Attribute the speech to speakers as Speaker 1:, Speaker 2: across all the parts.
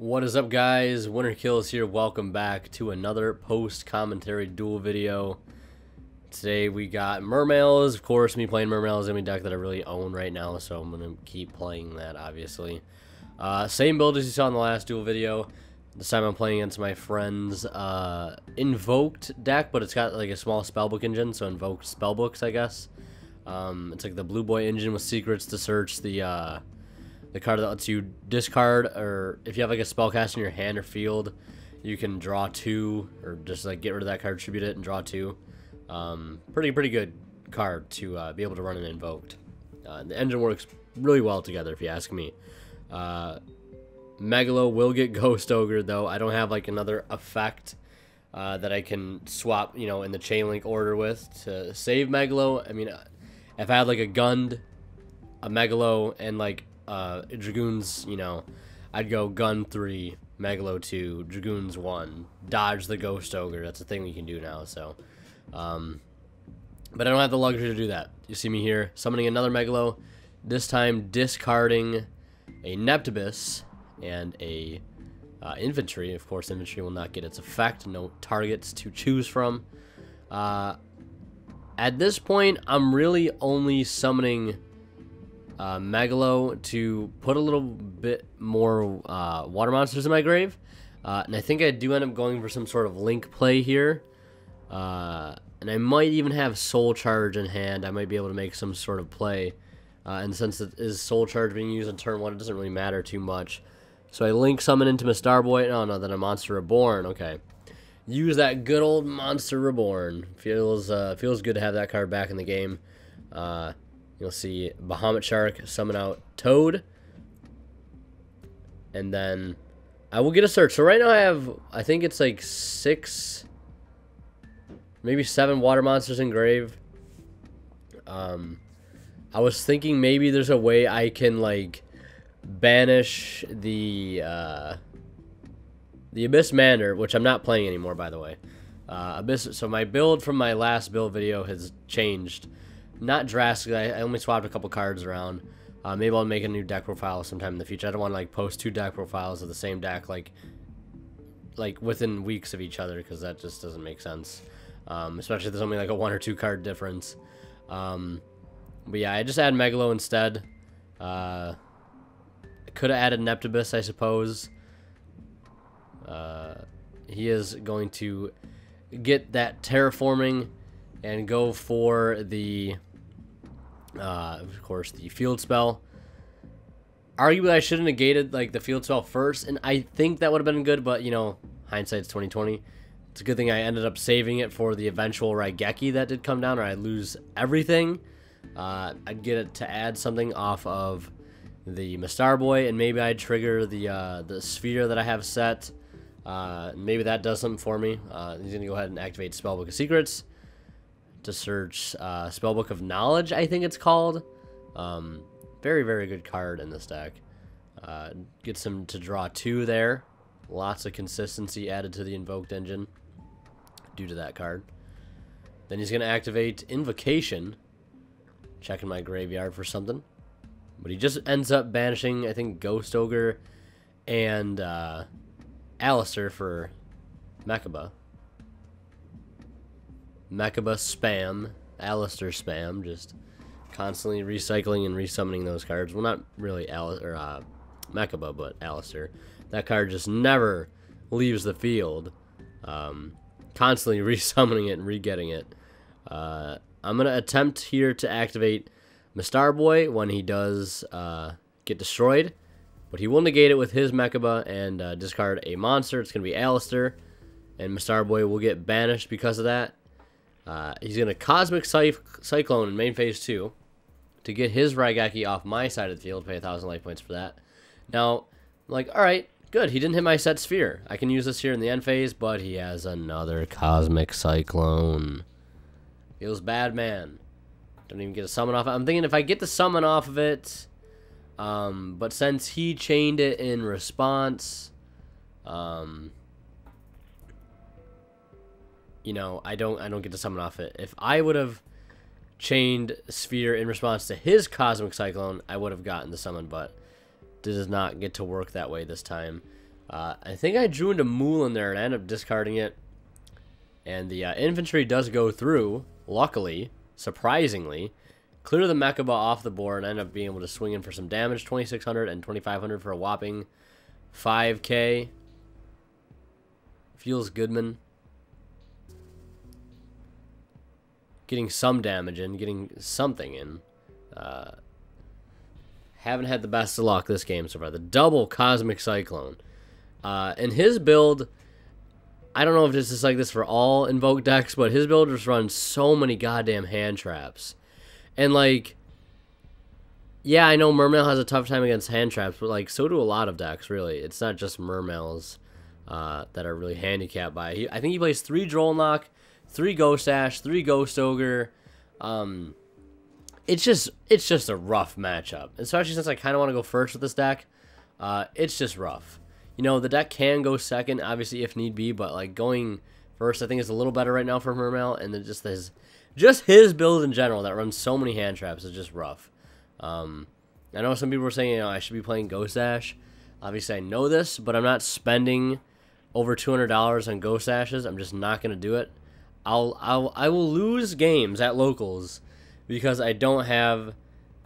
Speaker 1: What is up, guys? Winter Kills here. Welcome back to another post-commentary duel video. Today we got Mermails. Of course, me playing Mermail is the only deck that I really own right now, so I'm going to keep playing that, obviously. Same build as you saw in the last duel video. This time I'm playing against my friend's Invoked deck, but it's got like a small Spellbook engine, so Invoked Spellbooks, I guess. It's like the Blue Boy engine with secrets to search the card that lets you discard, or if you have like a spellcast in your hand or field, you can draw two, or just like get rid of that card, distribute it, and draw two. Pretty good card to be able to run an Invoked. The engine works really well together, if you ask me. Megalo will get Ghost Ogre, though. I don't have like another effect that I can swap, you know, in the chain link order with to save Megalo. I mean, if I had like a Gund, a Megalo, and like Dragoons, you know, I'd go Gun 3, Megalo 2, Dragoons 1, dodge the Ghost Ogre. That's a thing we can do now, so. But I don't have the luxury to do that. You see me here summoning another Megalo, this time discarding a Neptibus and a Infantry. Of course, Infantry will not get its effect. No targets to choose from. At this point, I'm really only summoning Megalo to put a little bit more water monsters in my grave. And I think I do end up going for some sort of link play here. And I might even have Soul Charge in hand. I might be able to make some sort of play. And since it is Soul Charge being used on turn 1, it doesn't really matter too much. So I link summon into my Starboy. Oh no, then a Monster Reborn. Okay. Use that good old Monster Reborn. Feels good to have that card back in the game. You'll see Bahamut Shark summon out Toad. And then I will get a search. So right now I have, I think it's like 6, maybe 7 water monsters in grave. I was thinking maybe there's a way I can like banish the Abyss Mander, which I'm not playing anymore, by the way. Abyss. So my build from my last build video has changed. Not drastically. I only swapped a couple cards around. Maybe I'll make a new deck profile sometime in the future. I don't want to like post 2 deck profiles of the same deck like within weeks of each other, because that just doesn't make sense. Especially if there's only like a 1 or 2 card difference. But yeah, I just add Megalo instead. I could have added Neptibus, I suppose. He is going to get that terraforming and go for the, of course, the field spell. Arguably, I should have negated like the field spell first, and I think that would have been good. But you know, hindsight's 20/20. It's a good thing I ended up saving it for the eventual Raigeki that did come down, or I'd lose everything. I'd get it to add something off of the Starboy, and maybe I'd trigger the sphere that I have set. Maybe that does something for me. He's gonna go ahead and activate Spellbook of Secrets to search Spellbook of Knowledge, I think it's called. Very good card in this deck. Gets him to draw 2 there. Lots of consistency added to the Invoked engine due to that card. Then he's going to activate Invocation. Checking my graveyard for something. But he just ends up banishing, I think, Ghost Ogre and Alistair for Mechaba. Mechaba spam, Alistair spam, just constantly recycling and resummoning those cards. Well, not really Mechaba, but Alistair. That card just never leaves the field. Constantly resummoning it and re-getting it. I'm going to attempt here to activate Starboy when he does get destroyed. But he will negate it with his Mechaba and discard a monster. It's going to be Alistair. And Starboy will get banished because of that. He's going to Cosmic Cyclone in main phase 2 to get his Raigeki off my side of the field. Pay 1,000 life points for that. Now, I'm like, alright, good. He didn't hit my set sphere. I can use this here in the end phase, but he has another Cosmic Cyclone. Feels bad, man. Don't even get a summon off. I'm thinking if I get the summon off of it, but since he chained it in response, you know, I don't get to summon off it. If I would have chained Sphere in response to his Cosmic Cyclone, I would have gotten the summon, but does not get to work that way this time. I think I drew into Moulin there and I ended up discarding it. And the infantry does go through, luckily, surprisingly. Clear the Mechaba off the board and end up being able to swing in for some damage. 2,600 and 2,500 for a whopping 5K. Feels Goodman. Getting some damage in, getting something in. Haven't had the best of luck this game so far. The double Cosmic Cyclone. And his build, I don't know if this is like this for all Invoked decks, but his build just runs so many goddamn hand traps. And, like, yeah, I know Mermail has a tough time against hand traps, but, like, so do a lot of decks, really. It's not just Mermails that are really handicapped by it. I think he plays 3 Drollknock, 3 Ghost Ash, 3 Ghost Ogre. It's just a rough matchup, especially since I kind of want to go first with this deck. It's just rough. You know, the deck can go second, obviously, if need be, but, like, going first I think is a little better right now for Mermail, and then just his build in general that runs so many hand traps is just rough. I know some people were saying, you know, I should be playing Ghost Ash. Obviously, I know this, but I'm not spending over $200 on Ghost Ashes. I'm just not going to do it. I will lose games at locals because I don't have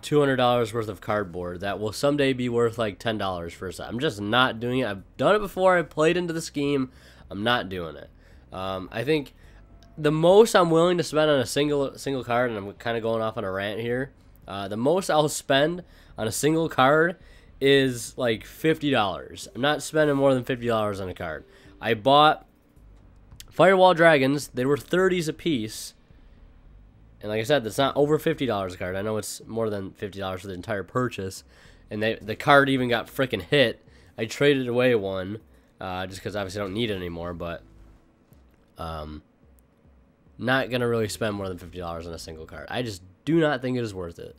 Speaker 1: $200 worth of cardboard that will someday be worth like $10 for a set. I'm just not doing it. I've done it before. I played into the scheme. I'm not doing it. I think the most I'm willing to spend on a single card, and I'm kind of going off on a rant here, the most I'll spend on a single card is like $50. I'm not spending more than $50 on a card. I bought Firewall Dragons. They were 30s a piece. And like I said, that's not over $50 a card. I know it's more than $50 for the entire purchase. And the card even got freaking hit. I traded away one just because obviously I don't need it anymore. But not going to really spend more than $50 on a single card. I just do not think it is worth it.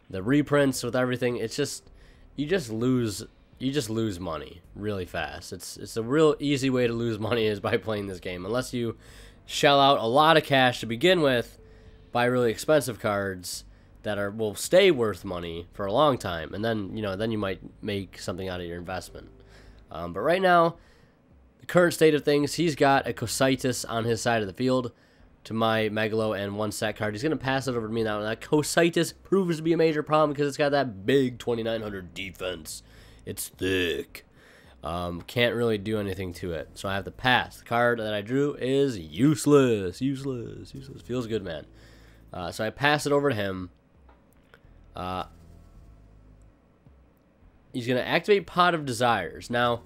Speaker 1: The reprints with everything, it's just, you just lose money really fast. It's a real easy way to lose money is by playing this game. Unless you shell out a lot of cash to begin with, buy really expensive cards that will stay worth money for a long time, and then you might make something out of your investment. But right now, the current state of things, he's got a Cositis on his side of the field to my Megalo and 1 set card. He's going to pass it over to me now, and that Cositis proves to be a major problem because it's got that big 2,900 defense. It's thick. Can't really do anything to it, so I have to pass. The card that I drew is useless. Useless. Feels good, man. So I pass it over to him. He's going to activate Pot of Desires. Now,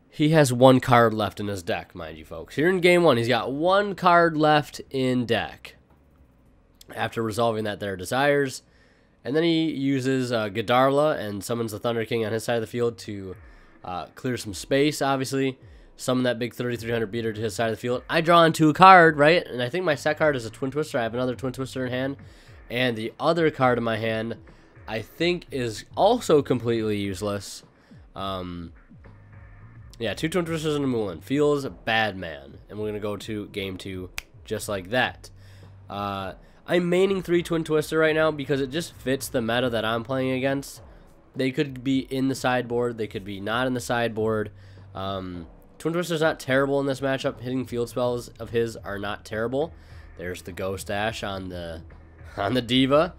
Speaker 1: he has 1 card left in his deck, mind you, folks. Here in Game 1, he's got 1 card left in deck after resolving that there Desires. And then he uses Godarla and summons the Thunder King on his side of the field to clear some space, obviously. Summon that big 3,300 beater to his side of the field. I draw into a card, right? And I think my set card is a Twin Twister. I have another Twin Twister in hand. And the other card in my hand, I think, is also completely useless. Yeah, 2 Twin Twisters and a Moulin. Feels bad, man. And we're going to go to Game 2 just like that. I'm maining 3 Twin Twister right now because it just fits the meta that I'm playing against. They could be in the sideboard. They could be not in the sideboard. Twin Twister's not terrible in this matchup. Hitting field spells of his are not terrible. There's the Ghost Ash on the Diva.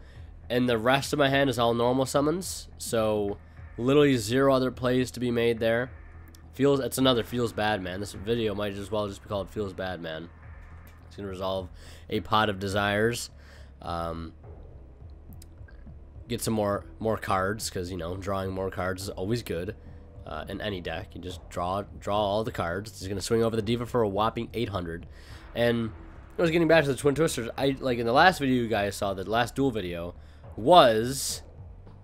Speaker 1: And the rest of my hand is all normal summons. So literally 0 other plays to be made there. It's another Feels Bad, man. This video might as well just be called Feels Bad, man. It's going to resolve a Pot of Desires. Get some more cards, because, drawing more cards is always good. In any deck, you just draw all the cards. He's going to swing over the Diva for a whopping 800. And I was getting back to the Twin Twisters. Like in the last video you guys saw, the last duel video, was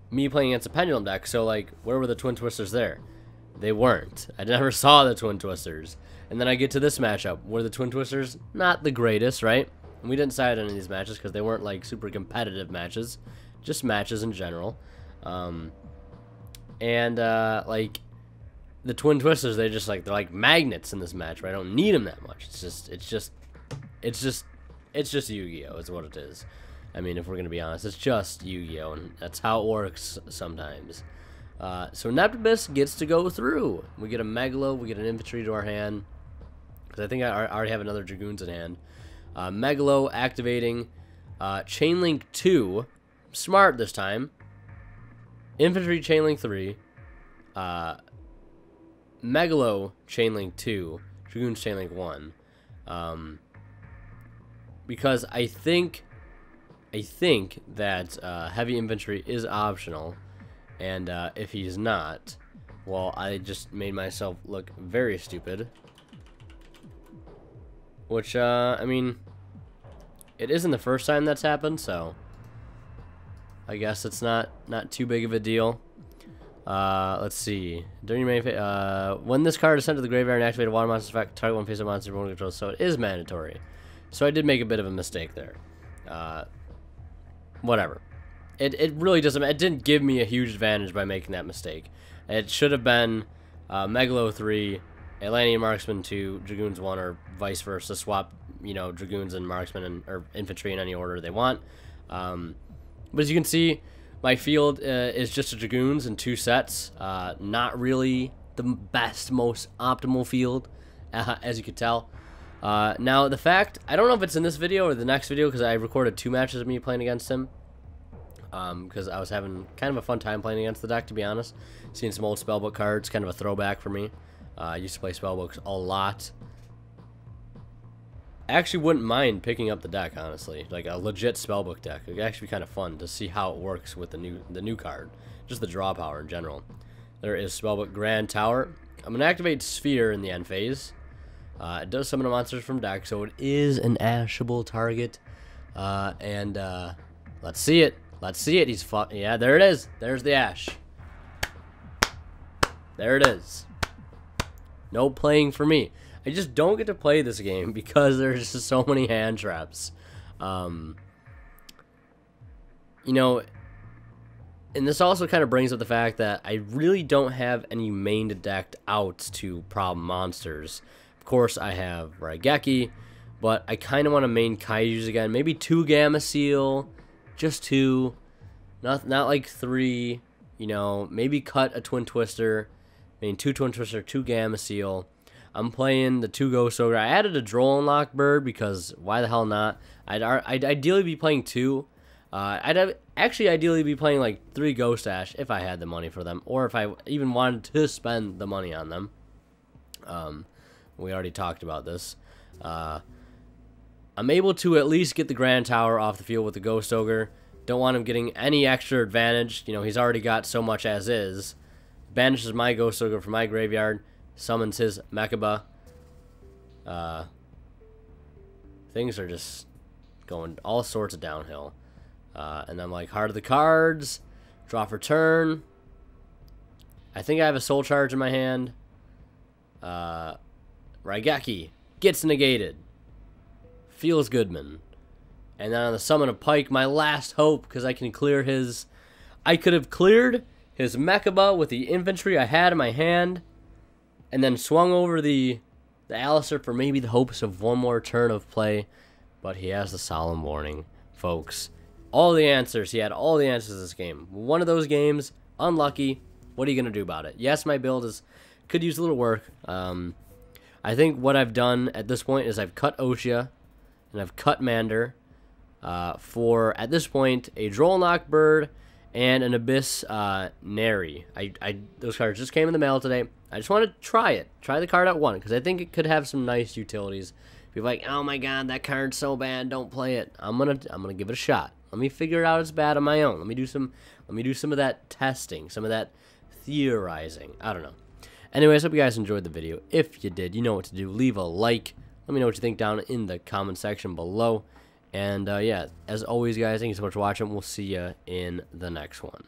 Speaker 1: me playing against a Pendulum deck. So, like, where were the Twin Twisters there? They weren't. I never saw the Twin Twisters. And then I get to this matchup, where the Twin Twisters, not the greatest, right? And we didn't side any of these matches because they weren't, like, super competitive matches. Just matches in general. Like, the Twin Twisters, they're like magnets in this match, right? I don't need them that much. It's just Yu-Gi-Oh! Is what it is. I mean, if we're gonna be honest, it's just Yu-Gi-Oh! And that's how it works sometimes. So Neptibus gets to go through. We get a Megalo, we get an infantry to our hand. Because I think I already have another Dragoons in hand. Megalo activating. Chainlink 2. Smart this time. Infantry Chainlink 3. Megalo Chainlink 2. Dragoons Chainlink 1. Because I think that heavy infantry is optional. And if he's not, well, I just made myself look very stupid. Which, I mean, it isn't the first time that's happened, so I guess it's not too big of a deal. Let's see. During your main phase, when this card is sent to the graveyard and activate a water monster effect, target one face-up monster one control, so it is mandatory. So I did make a bit of a mistake there. Whatever. It really doesn't. It didn't give me a huge advantage by making that mistake. It should have been Megalo 3, Atlantean Marksman 2, Dragoons 1, or vice versa. Swap, you know, Dragoons and Marksman or infantry in any order they want. But as you can see, my field is just a Dragoons in 2 sets. Not really the best, most optimal field, as you could tell. Now, the fact, I don't know if it's in this video or the next video, because I recorded 2 matches of me playing against him. Because I was having kind of a fun time playing against the deck, to be honest. Seeing some old Spellbook cards, kind of a throwback for me. I used to play Spellbooks a lot. I actually wouldn't mind picking up the deck, honestly. Like a legit Spellbook deck. It would actually be kind of fun to see how it works with the new card. Just the draw power in general. There is Spellbook Grand Tower. I'm going to activate Sphere in the end phase. It does summon a monster from deck, so it is an ashable target. Let's see it. Let's see it. He's fought. Yeah, there it is. There's the ash. There it is. No playing for me. I just don't get to play this game because there's just so many hand traps. You know, and this also kind of brings up the fact that I really don't have any main decked outs to problem monsters. Of course, I have Raigeki, but I kind of want to main Kaijus again. Maybe 2 Gamma Seal. Just 2, not like 3, you know, maybe cut a Twin Twister, I mean 2 Twin Twister, 2 Gamma Seal. I'm playing the 2 Ghost Ogre. I added a Droll and Lockbird because why the hell not? I'd ideally be playing 2. I'd actually ideally be playing like 3 Ghost Ash if I had the money for them, or if I even wanted to spend the money on them. We already talked about this. I'm able to at least get the Grand Tower off the field with the Ghost Ogre. Don't want him getting any extra advantage. You know, he's already got so much as is. Banishes my Ghost Ogre from my graveyard. Summons his Mechaba. Things are just going all sorts of downhill. And I'm like, Heart of the Cards. Draw for turn. I think I have a Soul Charge in my hand. Raigeki gets negated. Feels Goodman. And then on the summon of Pike, my last hope, because I can clear his... I could have cleared his Mechaba with the infantry I had in my hand, and then swung over the Alistair for maybe the hopes of one more turn of play. But he has the solemn warning, folks. All the answers. He had all the answers to this game. One of those games, unlucky. What are you going to do about it? Yes, my build could use a little work. I think what I've done at this point is I've cut Oshia, and I've cut Mander for, at this point, a Droll Knockbird and an Abyss Nary. Those cards just came in the mail today. I just want to try it. Try the card out one, because I think it could have some nice utilities. Be like, oh my god, that card's so bad, don't play it. I'm gonna give it a shot. Let me figure it out as bad on my own. Let me do some of that testing, some of that theorizing. I don't know. Anyways, hope you guys enjoyed the video. If you did, you know what to do. Leave a like. Let me know what you think down in the comment section below. And yeah, as always, guys, thank you so much for watching. We'll see you in the next one.